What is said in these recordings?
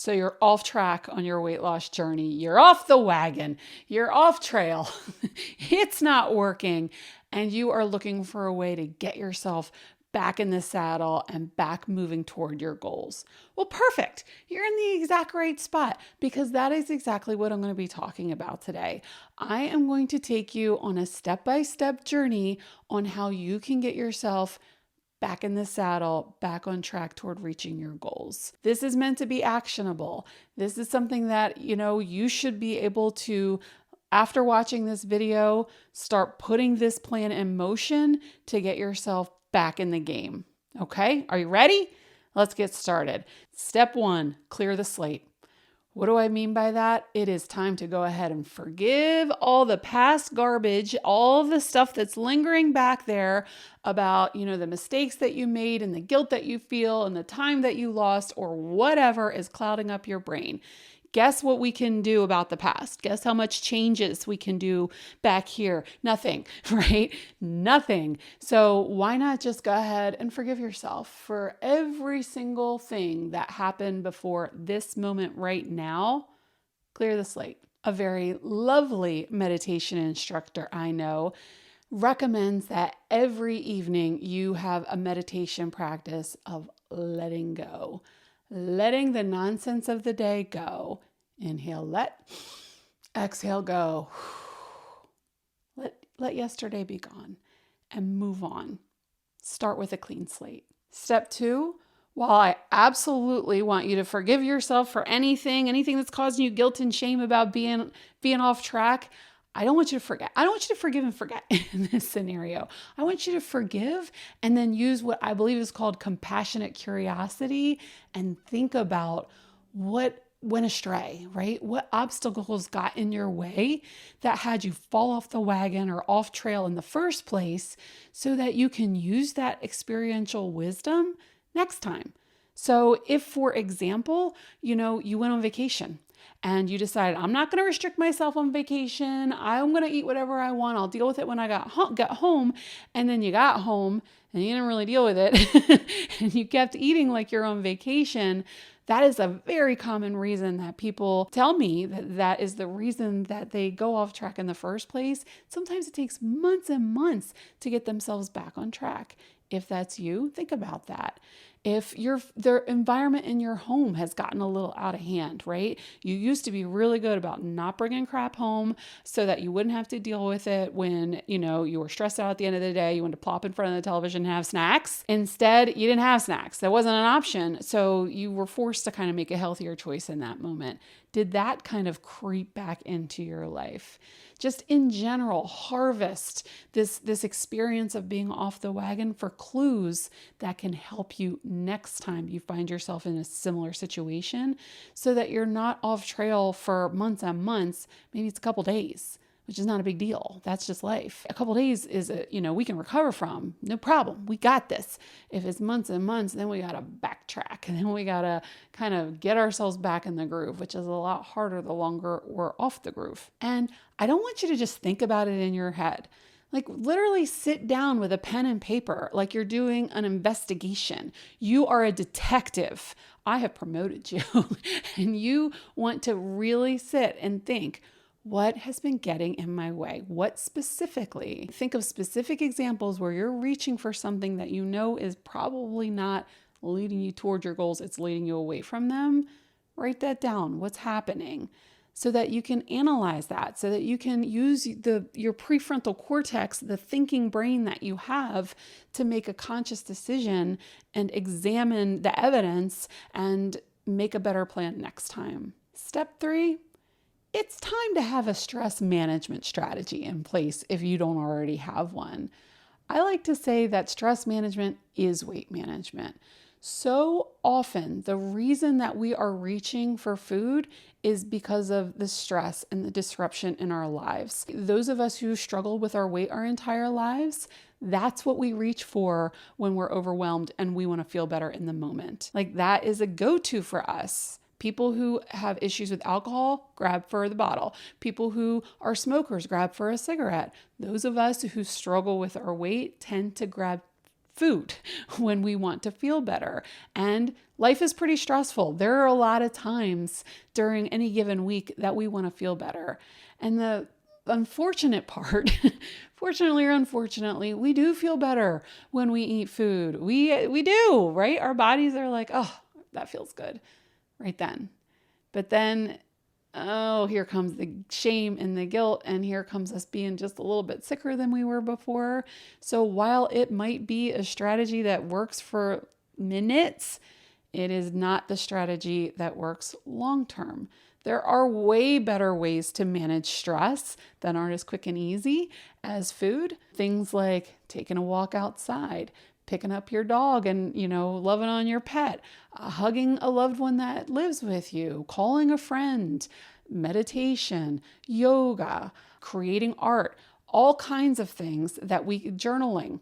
So you're off track on your weight loss journey. You're off the wagon. You're off trail. It's not working. And you are looking for a way to get yourself back in the saddle and back moving toward your goals. Well, perfect. You're in the exact right spot because that is exactly what I'm going to be talking about today. I am going to take you on a step-by-step journey on how you can get yourself back in the saddle, back on track toward reaching your goals. This is meant to be actionable. This is something that, you should be able to, after watching this video, start putting this plan in motion to get yourself back in the game. Okay? Are you ready? Let's get started. Step 1, clear the slate. What do I mean by that? It is time to go ahead and forgive all the past garbage, all of the stuff that's lingering back there about, the mistakes that you made and the guilt that you feel and the time that you lost or whatever is clouding up your brain. Guess what we can do about the past? Guess how much changes we can do back here? Nothing, right? Nothing. So why not just go ahead and forgive yourself for every single thing that happened before this moment right now? Clear the slate. A very lovely meditation instructor I know recommends that every evening you have a meditation practice of letting go. Letting the nonsense of the day go. Inhale, let. Exhale, go. Let yesterday be gone and move on. Start with a clean slate. Step 2, while I absolutely want you to forgive yourself for anything that's causing you guilt and shame about being off track, I don't want you to forget. I don't want you to forgive and forget in this scenario. I want you to forgive and then use what I believe is called compassionate curiosity and think about what went astray, right? What obstacles got in your way that had you fall off the wagon or off trail in the first place so that you can use that experiential wisdom next time. So if, for example, you went on vacation and you decided, I'm not going to restrict myself on vacation. I'm going to eat whatever I want. I'll deal with it when I got home. And then you got home and you didn't really deal with it. And you kept eating like you're on vacation. That is a very common reason that people tell me that is the reason that they go off track in the first place. Sometimes it takes months and months to get themselves back on track. If that's you, think about that. If the environment in your home has gotten a little out of hand, right? You used to be really good about not bringing crap home so that you wouldn't have to deal with it when, you were stressed out at the end of the day. You wanted to plop in front of the television and have snacks. Instead, you didn't have snacks. That wasn't an option. So you were forced to kind of make a healthier choice in that moment. Did that kind of creep back into your life? Just in general, harvest this experience of being off the wagon for clues that can help you next time you find yourself in a similar situation so that you're not off trail for months and months. Maybe it's a couple days, which is not a big deal. That's just life. A couple days is, we can recover from. No problem. We got this. If it's months and months, then we got to backtrack. And then we got to kind of get ourselves back in the groove, which is a lot harder the longer we're off the groove. And I don't want you to just think about it in your head. Like literally sit down with a pen and paper like you're doing an investigation. You are a detective. I have promoted you. And you want to really sit and think, what has been getting in my way? What specifically? Think of specific examples where you're reaching for something that you know is probably not leading you toward your goals. It's leading you away from them. Write that down. What's happening? So that you can analyze that, so that you can use your prefrontal cortex, the thinking brain that you have, to make a conscious decision and examine the evidence and make a better plan next time. Step 3, it's time to have a stress management strategy in place if you don't already have one. I like to say that stress management is weight management. So often, the reason that we are reaching for food is because of the stress and the disruption in our lives. Those of us who struggle with our weight our entire lives, that's what we reach for when we're overwhelmed and we want to feel better in the moment. Like that is a go-to for us. People who have issues with alcohol, grab for the bottle. People who are smokers, grab for a cigarette. Those of us who struggle with our weight tend to grab food when we want to feel better. And life is pretty stressful. There are a lot of times during any given week that we want to feel better. And the unfortunate part, fortunately or unfortunately, we do feel better when we eat food. We do, right? Our bodies are like, oh, that feels good right then. But then, oh, here comes the shame and the guilt, and here comes us being just a little bit sicker than we were before. So while it might be a strategy that works for minutes, it is not the strategy that works long term. There are way better ways to manage stress that aren't as quick and easy as food. Things like taking a walk outside, picking up your dog and, loving on your pet, hugging a loved one that lives with you, calling a friend, meditation, yoga, creating art, all kinds of things journaling.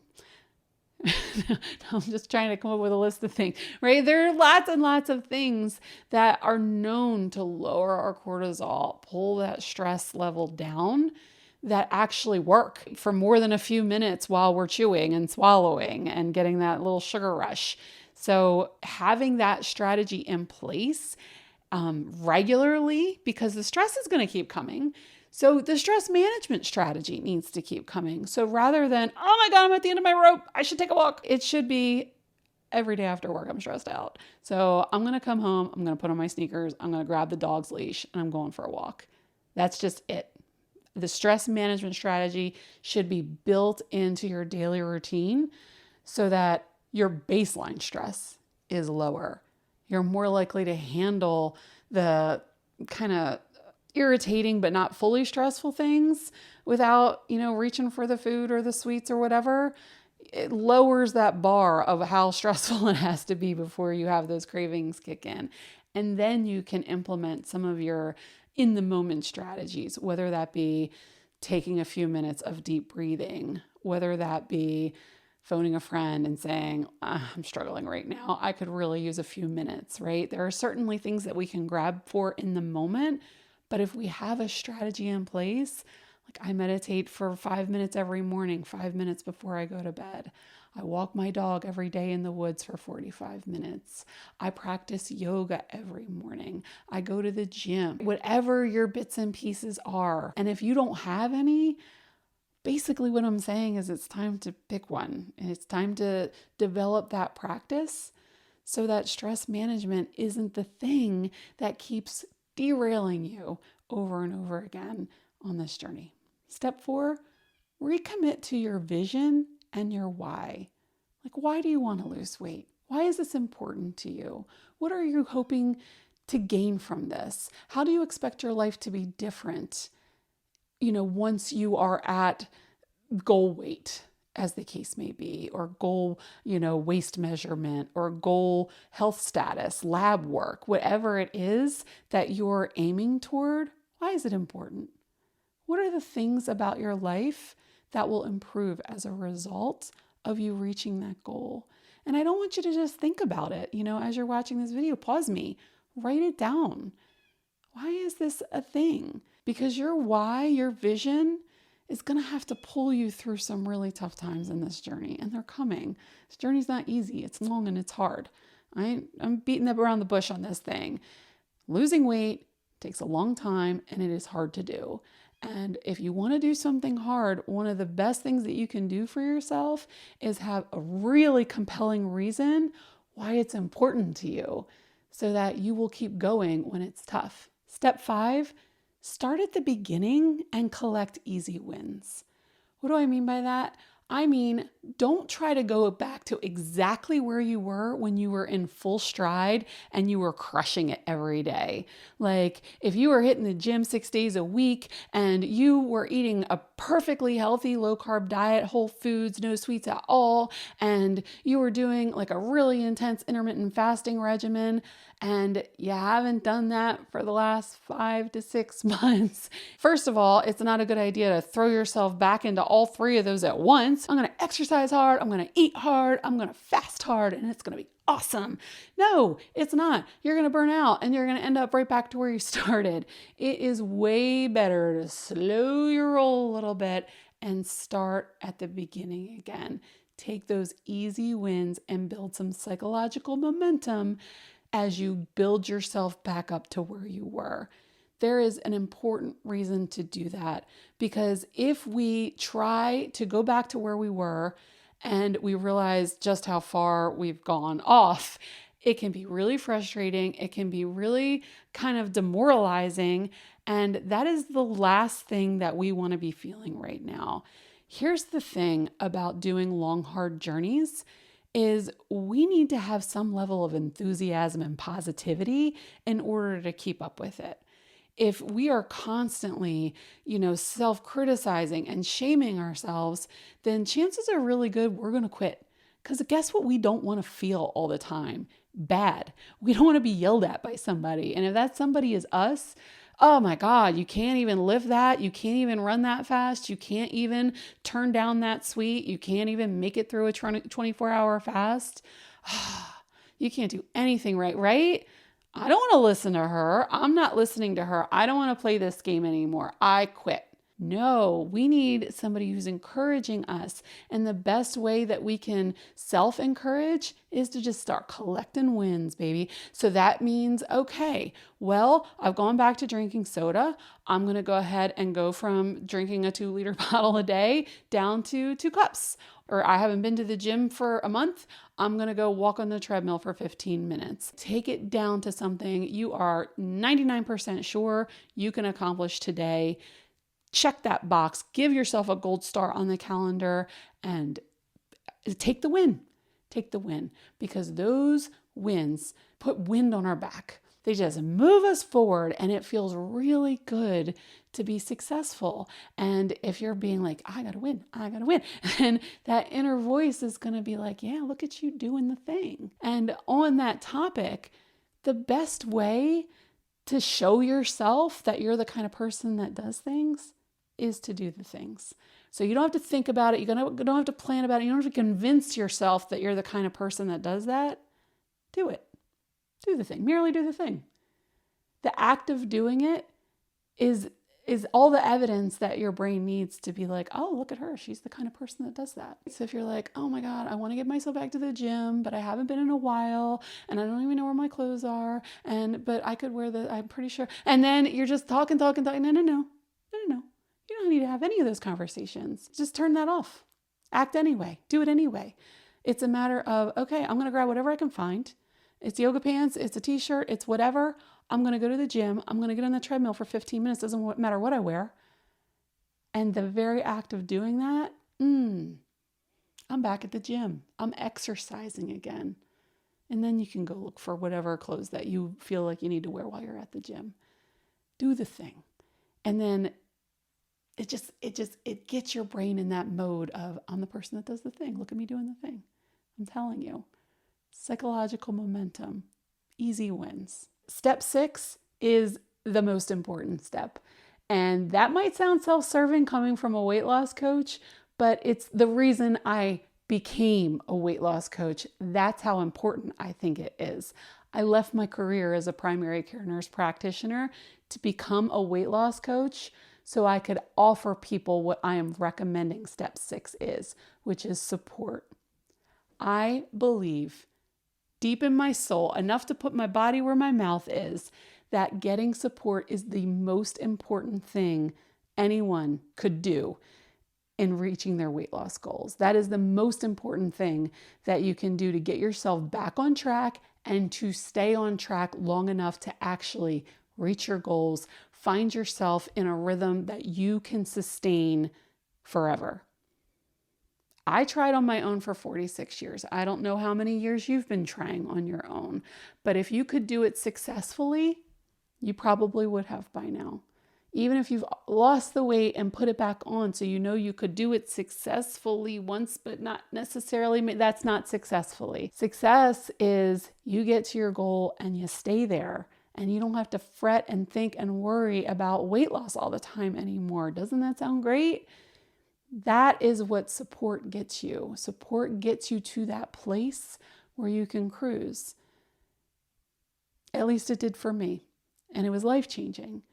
I'm just trying to come up with a list of things, right? There are lots and lots of things that are known to lower our cortisol, pull that stress level down, that actually work for more than a few minutes while we're chewing and swallowing and getting that little sugar rush. So having that strategy in place regularly, because the stress is going to keep coming. So the stress management strategy needs to keep coming. So rather than, oh my God, I'm at the end of my rope, I should take a walk, it should be every day after work, I'm stressed out. So I'm going to come home, I'm going to put on my sneakers, I'm going to grab the dog's leash, and I'm going for a walk. That's just it. The stress management strategy should be built into your daily routine so that your baseline stress is lower. You're more likely to handle the kind of irritating but not fully stressful things without, reaching for the food or the sweets or whatever. It lowers that bar of how stressful it has to be before you have those cravings kick in. And then you can implement some of your in the moment strategies, whether that be taking a few minutes of deep breathing, whether that be phoning a friend and saying, I'm struggling right now, I could really use a few minutes, right? There are certainly things that we can grab for in the moment, but if we have a strategy in place, like I meditate for 5 minutes every morning, 5 minutes before I go to bed. I walk my dog every day in the woods for 45 minutes. I practice yoga every morning. I go to the gym. Whatever your bits and pieces are. And if you don't have any, basically what I'm saying is it's time to pick one. And it's time to develop that practice so that stress management isn't the thing that keeps derailing you over and over again on this journey. Step 4, recommit to your vision and your why. Like, why do you want to lose weight? Why is this important to you? What are you hoping to gain from this? How do you expect your life to be different, once you are at goal weight, as the case may be, or goal, waist measurement, or goal health status, lab work, whatever it is that you're aiming toward? Why is it important? What are the things about your life that will improve as a result of you reaching that goal? And I don't want you to just think about it, as you're watching this video, pause me, write it down. Why is this a thing? Because your why, your vision, is going to have to pull you through some really tough times in this journey, and they're coming. This journey's not easy. It's long and it's hard. I'm beating around the bush on this thing. Losing weight takes a long time, and it is hard to do. And if you want to do something hard, one of the best things that you can do for yourself is have a really compelling reason why it's important to you so that you will keep going when it's tough. Step 5, start at the beginning and collect easy wins. What do I mean by that? I mean, don't try to go back to exactly where you were when you were in full stride and you were crushing it every day. Like if you were hitting the gym 6 days a week and you were eating a perfectly healthy low carb diet, whole foods, no sweets at all, and you were doing like a really intense intermittent fasting regimen, and you haven't done that for the last 5 to 6 months. First of all, it's not a good idea to throw yourself back into all 3 of those at once. I'm going to exercise hard, I'm going to eat hard, I'm going to fast hard, and it's going to be awesome. No, it's not. You're going to burn out and you're going to end up right back to where you started. It is way better to slow your roll a little bit and start at the beginning again. Take those easy wins and build some psychological momentum as you build yourself back up to where you were. There is an important reason to do that, because if we try to go back to where we were and we realize just how far we've gone off, it can be really frustrating. It can be really kind of demoralizing. And that is the last thing that we want to be feeling right now. Here's the thing about doing long, hard journeys is we need to have some level of enthusiasm and positivity in order to keep up with it. If we are constantly, self-criticizing and shaming ourselves, then chances are really good we're going to quit. Because guess what we don't want to feel all the time? Bad. We don't want to be yelled at by somebody. And if that somebody is us, oh my God, you can't even lift that. You can't even run that fast. You can't even turn down that sweet. You can't even make it through a 24-hour fast. You can't do anything right? I don't want to listen to her. I'm not listening to her. I don't want to play this game anymore. I quit. No, we need somebody who's encouraging us. And the best way that we can self-encourage is to just start collecting wins, baby. So that means, okay, well, I've gone back to drinking soda. I'm going to go ahead and go from drinking a 2-liter bottle a day down to 2 cups. Or I haven't been to the gym for a month. I'm going to go walk on the treadmill for 15 minutes. Take it down to something you are 99% sure you can accomplish today. Check that box, give yourself a gold star on the calendar, and take the win. Take the win, because those wins put wind on our back. They just move us forward, and it feels really good to be successful. And if you're being like, I gotta win, and that inner voice is gonna be like, yeah, look at you doing the thing. And on that topic, the best way to show yourself that you're the kind of person that does things is to do the things. So you don't have to think about it. You don't have to plan about it. You don't have to convince yourself that you're the kind of person that does that. Do it. Do the thing. Merely do the thing. The act of doing it is all the evidence that your brain needs to be like, oh, look at her. She's the kind of person that does that. So if you're like, oh my God, I want to get myself back to the gym, but I haven't been in a while and I don't even know where my clothes are. But I could wear I'm pretty sure. And then you're just talking. No. You don't need to have any of those conversations. Just turn that off. Act anyway. Do it anyway. It's a matter of, okay, I'm going to grab whatever I can find. It's yoga pants. It's a t-shirt. It's whatever. I'm going to go to the gym. I'm going to get on the treadmill for 15 minutes. Doesn't matter what I wear. And the very act of doing that, I'm back at the gym. I'm exercising again. And then you can go look for whatever clothes that you feel like you need to wear while you're at the gym. Do the thing. And then it gets your brain in that mode of, I'm the person that does the thing. Look at me doing the thing. I'm telling you. Psychological momentum. Easy wins. Step 6 is the most important step. And that might sound self-serving coming from a weight loss coach, but it's the reason I became a weight loss coach. That's how important I think it is. I left my career as a primary care nurse practitioner to become a weight loss coach so I could offer people what I am recommending step 6 is, which is support. I believe deep in my soul, enough to put my body where my mouth is, that getting support is the most important thing anyone could do in reaching their weight loss goals. That is the most important thing that you can do to get yourself back on track and to stay on track long enough to actually reach your goals, find yourself in a rhythm that you can sustain forever. I tried on my own for 46 years. I don't know how many years you've been trying on your own, but if you could do it successfully, you probably would have by now. Even if you've lost the weight and put it back on, so you know you could do it successfully once, but not necessarily, that's not successfully. Success is you get to your goal and you stay there, and you don't have to fret and think and worry about weight loss all the time anymore. Doesn't that sound great? That is what support gets you. Support gets you to that place where you can cruise. At least it did for me, and it was life-changing.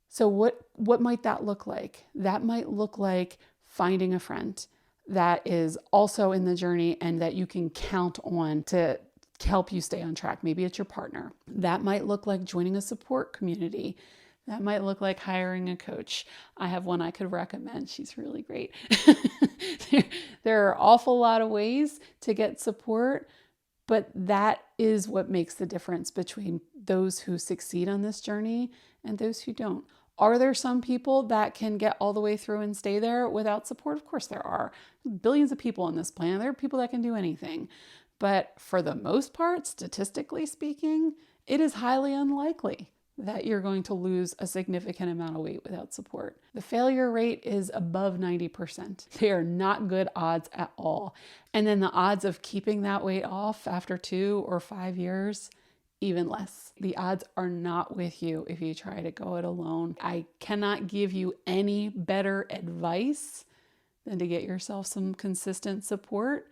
So what might that look like? That might look like finding a friend. that is also in the journey and that you can count on to help you stay on track. Maybe it's your partner. That might look like joining a support community. That might look like hiring a coach. I have one I could recommend. She's really great. There are an awful lot of ways to get support, but that is what makes the difference between those who succeed on this journey and those who don't. Are there some people that can get all the way through and stay there without support? Of course there are. Billions of people on this planet. There are people that can do anything. But for the most part, statistically speaking, it is highly unlikely that you're going to lose a significant amount of weight without support. The failure rate is above 90%. They are not good odds at all. And then the odds of keeping that weight off after 2 or 5 years, even less. The odds are not with you if you try to go it alone. I cannot give you any better advice than to get yourself some consistent support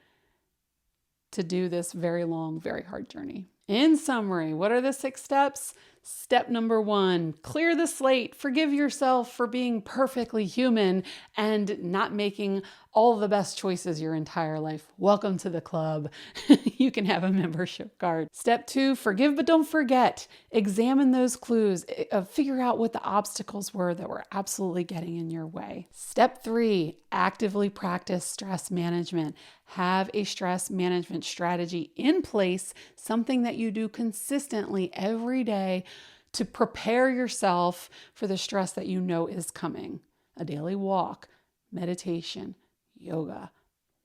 to do this very long, very hard journey. In summary, what are the 6 steps? Step number 1, clear the slate. Forgive yourself for being perfectly human and not making all the best choices your entire life. Welcome to the club. You can have a membership card. Step 2, forgive but don't forget. Examine those clues. Figure out what the obstacles were that were absolutely getting in your way. Step 3, actively practice stress management. Have a stress management strategy in place, something that you do consistently every day to prepare yourself for the stress that you know is coming. A daily walk, meditation, yoga,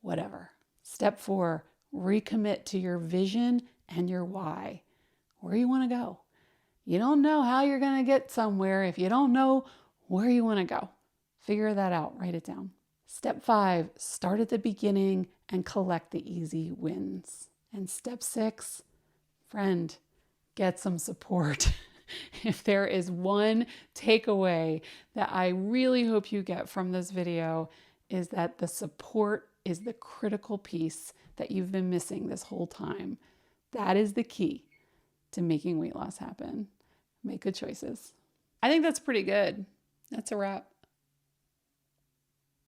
whatever. Step 4, recommit to your vision and your why. Where you want to go. You don't know how you're going to get somewhere if you don't know where you want to go. Figure that out. Write it down. Step 5, start at the beginning and collect the easy wins. And step 6, friend, get some support. If there is one takeaway that I really hope you get from this video, is that the support is the critical piece that you've been missing this whole time. That is the key to making weight loss happen. Make good choices. I think that's pretty good. That's a wrap.